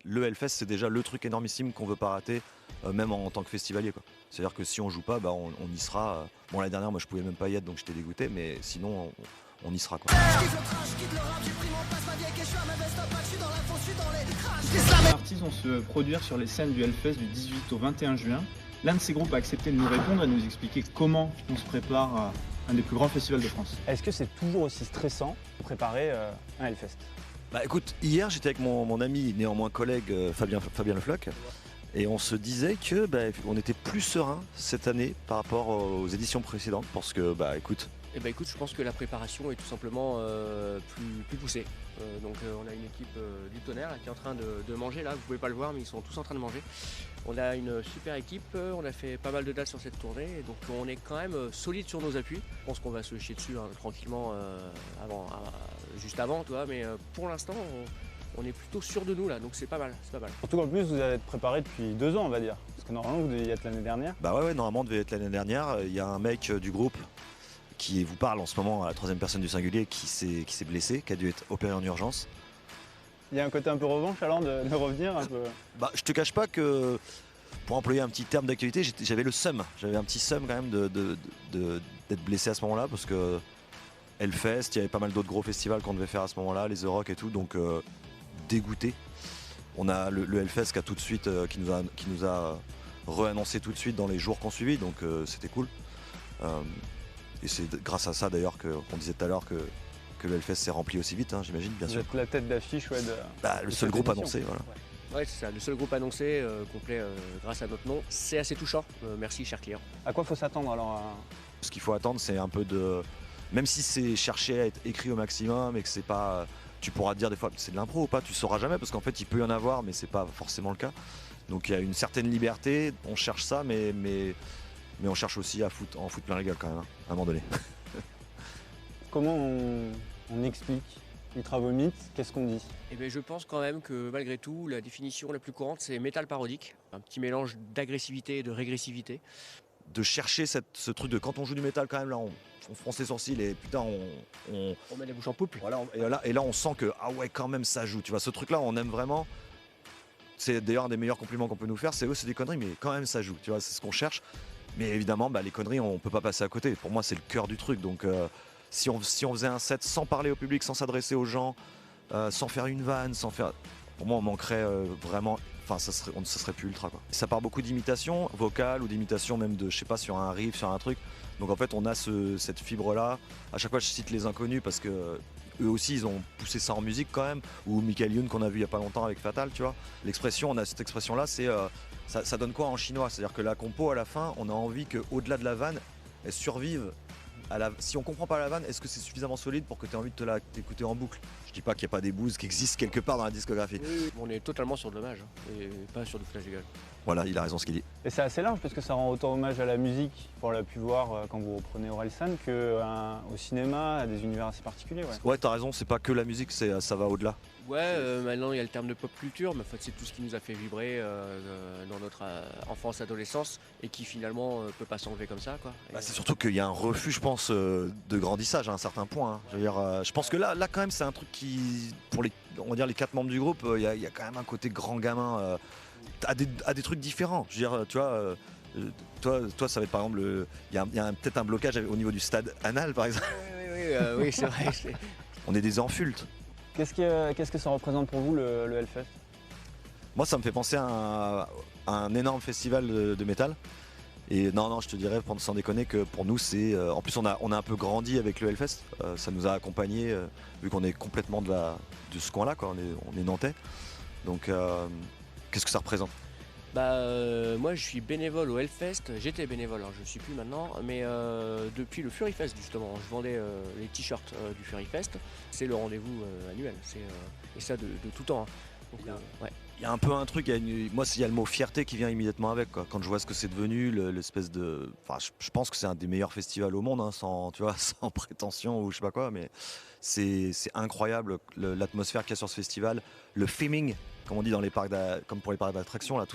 le Hellfest, c'est déjà le truc énormissime qu'on veut pas rater, même en tant que festivalier, quoi. C'est-à-dire que si on joue pas, bah, on y sera. Bon, l'année dernière, moi, je pouvais même pas y être, donc j'étais dégoûté, mais sinon, on y sera, quoi. Les artistes vont se produire sur les scènes du Hellfest du 18 au 21 juin. L'un de ces groupes a accepté de nous répondre et de nous expliquer comment on se prépare à un des plus grands festivals de France. Est-ce que c'est toujours aussi stressant de préparer un Hellfest? Bah écoute, hier j'étais avec mon ami, néanmoins collègue Fabien Le Floch, et on se disait que on était plus serein cette année par rapport aux éditions précédentes, parce que écoute, écoute, je pense que la préparation est tout simplement plus poussée. On a une équipe du tonnerre là, qui est en train de manger là, vous pouvez pas le voir mais ils sont tous en train de manger. On a une super équipe, on a fait pas mal de dates sur cette tournée, et donc on est quand même solide sur nos appuis. Je pense qu'on va se chier dessus tranquillement juste avant, toi, mais pour l'instant on est plutôt sûr de nous là, donc c'est pas mal. Surtout qu'en plus vous allez être préparé depuis 2 ans on va dire. Parce que normalement vous deviez y être l'année dernière. Bah ouais, normalement on devait être l'année dernière. Il y a un mec du groupe qui vous parle en ce moment à la 3e personne du singulier qui s'est blessé, qui a dû être opéré en urgence. Il y a un côté un peu revanche alors de revenir un peu. Bah je te cache pas que, pour employer un petit terme d'actualité, j'avais le seum. J'avais un petit seum quand même d'être blessé à ce moment-là, parce que Hellfest, il y avait pas mal d'autres gros festivals qu'on devait faire à ce moment-là, les The Rock et tout, donc dégoûté. On a le Hellfest qui a tout de suite, qui nous a re-annoncé tout de suite dans les jours qu'on suivit, donc c'était cool. Et c'est grâce à ça d'ailleurs qu'on disait tout à l'heure que le Hellfest s'est rempli aussi vite, hein, j'imagine, bien sûr. Vous êtes la tête d'affiche le seul groupe annoncé, voilà. Ouais, c'est ça, le seul groupe annoncé complet grâce à notre nom. C'est assez touchant, merci cher client. À quoi faut s'attendre alors Ce qu'il faut attendre, c'est un peu de... Même si c'est cherché à être écrit au maximum et que c'est pas... Tu pourras te dire des fois c'est de l'impro ou pas, tu sauras jamais, parce qu'en fait il peut y en avoir mais c'est pas forcément le cas. Donc il y a une certaine liberté, on cherche ça, mais on cherche aussi à en foutre plein la gueule quand même, hein, à un moment donné. Comment on explique Ultra Vomit, qu'est-ce qu'on dit? Je pense quand même que malgré tout, la définition la plus courante c'est métal parodique, un petit mélange d'agressivité et de régressivité. De chercher ce truc de quand on joue du métal quand même, là on fronce les sourcils et putain on met la bouche en pouple. Voilà, et là on sent que ah ouais quand même ça joue, tu vois, ce truc là on aime vraiment. C'est d'ailleurs un des meilleurs compliments qu'on peut nous faire, c'est c'est des conneries mais quand même ça joue, tu vois, c'est ce qu'on cherche. Mais évidemment les conneries on peut pas passer à côté, pour moi c'est le cœur du truc, donc si on faisait un set sans parler au public, sans s'adresser aux gens, sans faire une vanne, pour moi on manquerait vraiment, enfin ça serait plus ultra quoi. Ça part beaucoup d'imitations vocales ou d'imitations même de, je sais pas, sur un riff, sur un truc. Donc en fait on a cette fibre là. À chaque fois je cite les Inconnus parce que eux aussi ils ont poussé ça en musique quand même, ou Michael Youn qu'on a vu il y a pas longtemps avec Fatal, tu vois. L'expression, on a cette expression là, c'est ça donne quoi en chinois, c'est-à-dire que la compo à la fin on a envie qu'au-delà de la vanne elle survive. Si on comprend pas la vanne, est-ce que c'est suffisamment solide pour que tu aies envie de t'écouter en boucle? Je dis pas qu'il n'y a pas des bouses qui existent quelque part dans la discographie. Oui, on est totalement sur de l'hommage, et pas sur du flash de gueule. Voilà, il a raison ce qu'il dit. Et c'est assez large parce que ça rend autant hommage à la musique, pour l'a pu voir quand vous reprenez Orelsan, qu'au cinéma, à des univers assez particuliers. Ouais, t'as raison, c'est pas que la musique, ça va au-delà. Ouais, maintenant il y a le terme de pop culture, mais en fait c'est tout ce qui nous a fait vibrer dans notre enfance, adolescence, et qui finalement peut pas s'enlever comme ça, quoi. C'est surtout qu'il y a un refus, je pense, de grandissage à un certain point, hein. Je veux dire, je pense que là quand même c'est un truc qui, pour on va dire les 4 membres du groupe, il y a quand même un côté grand gamin à des trucs différents. Je veux dire, tu vois, toi ça va être par exemple, il y a peut-être un blocage au niveau du stade anal par exemple. Oui, c'est vrai. On est des enfultes. Qu'est-ce que ça représente pour vous le Hellfest? Moi ça me fait penser à un énorme festival de métal. Et non, je te dirais, sans déconner, que pour nous c'est... en plus on a un peu grandi avec le Hellfest, ça nous a accompagnés, vu qu'on est complètement de ce coin-là, quoi. On est nantais. Donc qu'est-ce que ça représente? Moi je suis bénévole au Hellfest, j'étais bénévole, alors je ne suis plus maintenant, mais depuis le Furyfest justement, je vendais les t-shirts du Furyfest, c'est le rendez-vous annuel, et ça de tout temps. Hein. Donc, ouais. Il y a un peu un truc, moi il y a le mot fierté qui vient immédiatement avec, quoi. Quand je vois ce que c'est devenu, l'espèce de... Enfin, je pense que c'est un des meilleurs festivals au monde, hein, sans prétention ou je sais pas quoi, mais c'est incroyable l'atmosphère qu'il y a sur ce festival, le theming, comme on dit dans les parcs, comme pour les parcs d'attractions, là,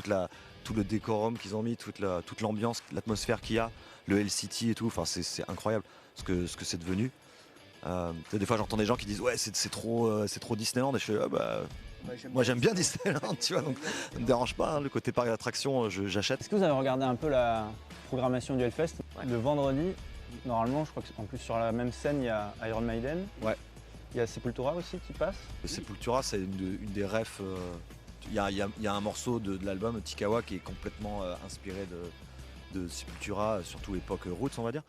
tout le décorum qu'ils ont mis, toute l'ambiance, l'atmosphère qu'il y a, le Hell City et tout, enfin c'est incroyable ce que c'est devenu. Des fois j'entends des gens qui disent ouais c'est trop Disneyland, et je fais Moi j'aime bien Disneyland, tu vois, donc ça me dérange pas, hein, le côté parc d'attractions, j'achète. Est-ce que vous avez regardé un peu la programmation du Hellfest? Ouais. Le vendredi, normalement, je crois qu'en plus sur la même scène, il y a Iron Maiden. Ouais. Il y a Sepultura aussi qui passe. Sepultura, c'est une des refs. Il y a un morceau de l'album Tikawa qui est complètement inspiré de Sepultura, surtout époque Roots, on va dire.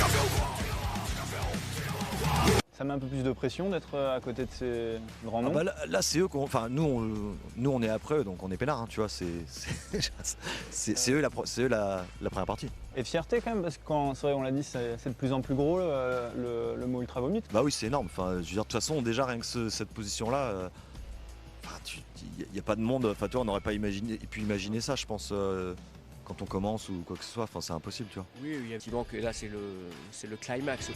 Ça met un peu plus de pression d'être à côté de ces grands Ah noms. bah là c'est eux enfin nous on est après eux, donc on est peinards, hein, tu vois, c'est eux la première partie. Et fierté quand même, parce que c'est vrai, on l'a dit, c'est de plus en plus gros le mot ultra vomite. Bah oui, c'est énorme. Enfin, je veux dire, de toute façon, déjà rien que cette position-là, il n'y a pas de monde. Enfin, tu vois, on n'aurait pas pu imaginer ça, je pense, quand on commence ou quoi que ce soit. Enfin, c'est impossible, tu vois. Oui, effectivement que là c'est le climax.